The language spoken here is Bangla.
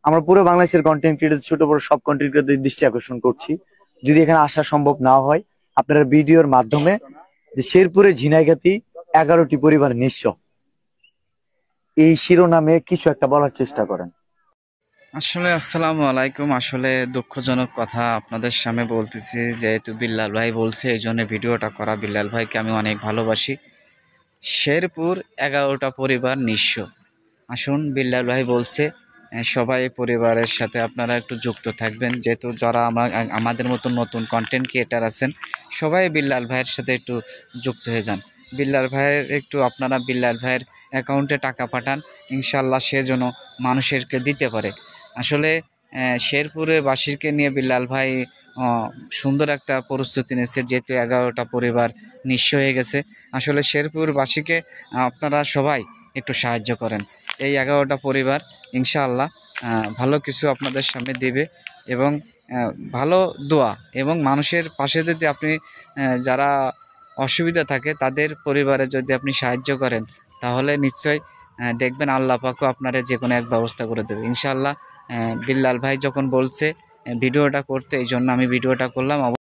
আমরা পুরো বাংলাদেশের কন্টেন্ট ক্রিয়েটর, ছোট বড় সব কন্টেন্ট ক্রিয়েটরদের দৃষ্টি আকর্ষণ করছি, যদি এখানে আসা সম্ভব না হয়, আপনারা ভিডিওর মাধ্যমে যে শেরপুরে ঝিনাইগাতি 11টি পরিবার নিঃস্ব, এই শিরোনামে কিছু একটা বলার চেষ্টা করেন। আসলে আসসালামু আলাইকুম। আসলে দুঃখজনক কথা আপনাদের সামনে বলতেছি, যেহেতু বিল্লাল ভাই বলছে এই জন্য ভিডিওটা করা। বিল্লাল ভাইকে আমি অনেক ভালোবাসি। শেরপুর 11টা পরিবার নিঃস্ব। আসুন, বিল্লাল ভাই বলছে সবাই পরিবারের সাথে আপনারা একটু যুক্ত থাকবেন, যেহেতু যারা আমাদের মতো নতুন কন্টেন্ট ক্রিয়েটার আছেন সবাই বিল্লাল ভাইয়ের সাথে একটু যুক্ত হয়ে যান। বিল্লাল ভাইয়ের একটু আপনারা বিল্লাল ভাইয়ের অ্যাকাউন্টে টাকা পাঠান, ইনশাল্লাহ সে যেন মানুষেরকে দিতে পারে। আসলে শেরপুরে বাসীকে নিয়ে বিল্লাল ভাই সুন্দর একটা প্রস্তুতি নিচ্ছে, যেহেতু 11টা পরিবার নিঃস্ব হয়ে গেছে। আসলে শেরপুরবাসীকে আপনারা সবাই একটু সাহায্য করেন। এই 11টা পরিবার ইনশাআল্লাহ ভালো কিছু আপনাদের সামনে দেবে, এবং ভালো দোয়া এবং মানুষের পাশে যদি আপনি যারা অসুবিধা থাকে তাদের পরিবারে যদি আপনি সাহায্য করেন, তাহলে নিশ্চয়ই দেখবেন আল্লাহ পাকও আপনারা যে কোনো এক ব্যবস্থা করে দেবে ইনশাআল্লাহ। বিল্লাল ভাই যখন বলছে ভিডিওটা করতে, এই জন্য আমি ভিডিওটা করলাম।